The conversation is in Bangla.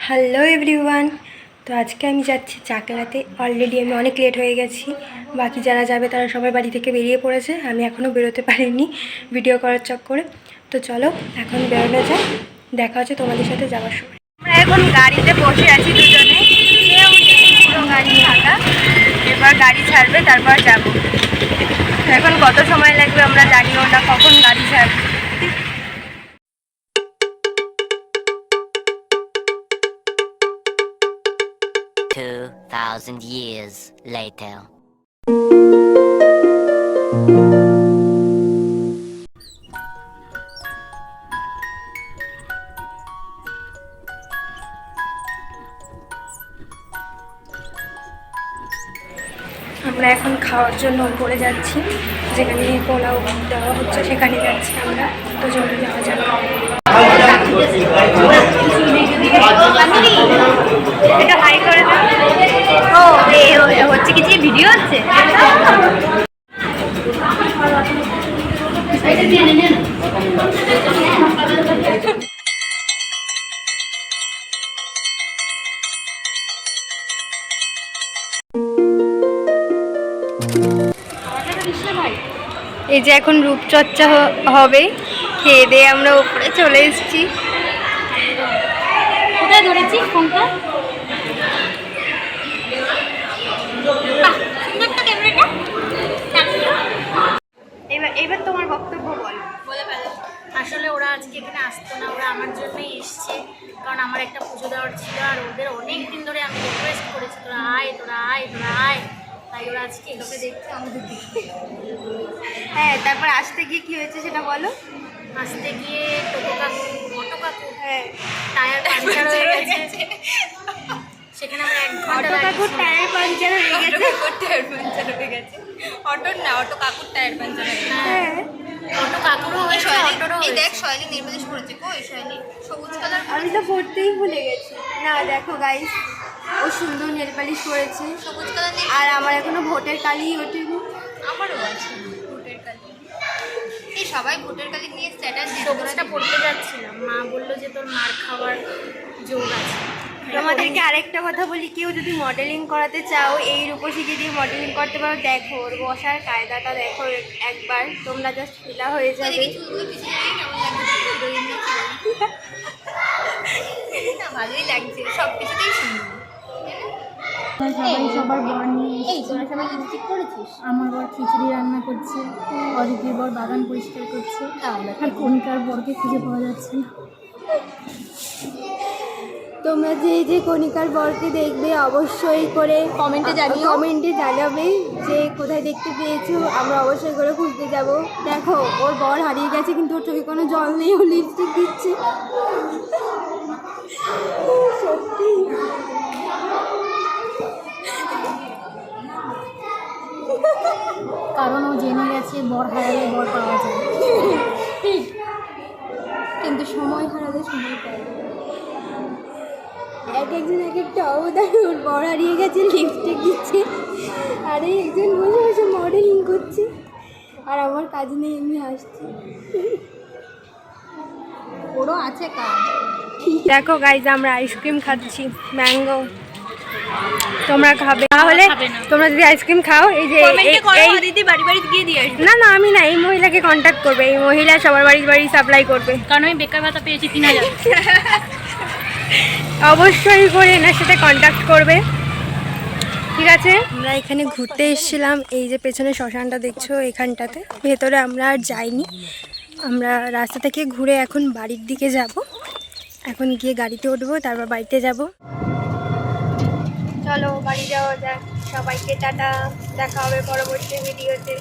Hello everyone. তো আজকে আমি যাচ্ছি চাকলাতে। অলরেডি আমি অনেক লেট হয়ে গেছি, বাকি যারা যাবে তারা সবাই বাড়ি থেকে বেরিয়ে পড়েছে, আমি এখনও বেরোতে পারিনি ভিডিও করার চক্করে। তো চলো এখন বেরোনো যায়, দেখা হচ্ছে তোমাদের সাথে যাওয়ার সময়। আমরা এখন গাড়িতে বসে আছি দুজনে, কেউ নেই, পুরো গাড়ি ফাঁকা। এবার গাড়ি ছাড়বে তারপর যাব। এখন কত সময় লাগবে আমরা জানিও না, কখন গাড়ি ছাড়বে। 2,000 years later. আমরা এখন খাওয়ার জন্য উপরে যাচ্ছি, যেখানে পোলাও দেওয়া হচ্ছে সেখানে যাচ্ছি আমরা। তো চলে যাওয়া যাবে। এটা হাই করে দাও। ও হচ্ছে কি যে ভিডিও হচ্ছে। এই যে এখন রূপচর্চা হবে, খেয়ে দিয়ে আমরা উপরে চলে এসেছি। কোথায় ধরেছি ফোনটা? এবার তোমার বক্তব্য বলে ফেলো। আসলে ওরা আজকে এখানে আসতো না, ওরা আমার জন্যই এসছে, কারণ আমার একটা পুজো দেওয়ার ছিল। আর ওদের অনেক দিন ধরে আমি রিকোয়েস্ট করেছি, তোরা আয় তোরা আয় তোরা আয়, তাই ওরা আজকে এগুলোকে দেখতে আমাদের দিকে। হ্যাঁ, তারপর আসতে গিয়ে কি হয়েছে সেটা বলো। আসতে গিয়ে অটো কাকু হ্যাঁ টায়ার পাঞ্চার হয়ে গেছে। সেখানে আমরা 1 ঘন্টা কাকুর টায়ার পাঞ্চার হয়ে গেছে। অটোর না, অটো কাকুর টায়ার পাঞ্চার হয়ে গেছে। হ্যাঁ, অটো কাকুরও হয়েছে, অটোরও এই হয়েছে। দেখ শৈলী নির্মাদেশ করেছে, কই শৈলী সবুজ কালার। আমি তো পড়তেই ভুলে গেছি। না দেখো গাইস, ও সুন্দর নেল পালিশ করেছে, সবুজ কালার নেই, আর আমার এখনো ভোটের কালি ওঠেনি। আমারও আছে ভোটের কালি। এই সবাই ভোটের কালি নিয়ে স্ট্যাটাস দিচ্ছে। সবুজটা পড়তে যাচ্ছিলাম, মা বললো যে তোর মার খাওয়ার যোগ আছে। তোমাদেরকে আরেকটা কথা বলি, কেউ যদি মডেলিং করাতে চাও এই রূপসীকে দিয়ে মডেলিং করতে পারো। দেখো ওর বসার কায়দাটা দেখো একবার, তোমরা জাস্ট ফিদা হয়ে যাবে। চুলগুলো পিছনে দিয়ে কেমন লাগছে, হিরোইন না ভালোই লাগছে, সব কিছুতেই সুন্দর। সবাই সবার বর নিয়ে এই তোরা সবাই লিপস্টিক করেছিস? আমার বর খিচুড়ি রান্না করছে, অদিতির বর বাগান পরিষ্কার করছে, আর কণিকার বরকে খুঁজে পাওয়া যাচ্ছে না। তোমরা যে যে কণিকার বরকে দেখবে অবশ্যই করে কমেন্টে জানাবে যে কোথায় দেখতে পেয়েছো। আমরা অবশ্যই করে খুঁজতে যাব। দেখো ওর বর হারিয়ে গেছে, কিন্তু ওর চোখে কোনো জল নেই, ও লিপস্টিক দিচ্ছে। সত্যি কারণ ও জেনে গেছে বর হারালে বর পাওয়া যায়, কিন্তু সময় হারালে সময় পায় না। একজন এক একটা অবদান। ওর বর হারিয়ে গেছে, লিপস্টিক দিচ্ছে, আর এই একজন বসে বসে মডেলিং করছে, আর আমার কাজ নেই, এমনি হাসছি। ওরও আছে কাজ। দেখো গাইজ, আমরা আইসক্রিম খাচ্ছি, ম্যাঙ্গো। তোমরা খাবে? তাহলে তোমরা যদি আইসক্রিম খাও, এই যে দিদি বাড়ি বাড়ি গিয়ে দিয়ে আসবে। না আমি না, এই মহিলাকে কন্ট্যাক্ট করবে। এই মহিলা সবার বাড়ি বাড়ি সাপ্লাই করবে, কারণ আমি বেকার ভাতা পেয়েছি 3000। অবশ্যই করে এনার সাথে কন্ট্যাক্ট করবে, ঠিক আছে? আমরা এখানে ঘুরতে এসেছিলাম, এই যে পেছনে শ্মশানটা দেখছো, এখানটাতে। ভেতরে আমরা আর যাইনি, আমরা রাস্তা থেকে ঘুরে এখন বাড়ির দিকে যাব। এখন গিয়ে গাড়িতে উঠবো, তারপর বাড়িতে যাব। চলো বাড়ি যাওয়া যাক। সবাইকে টাটা, দেখা হবে পরবর্তী ভিডিওতে।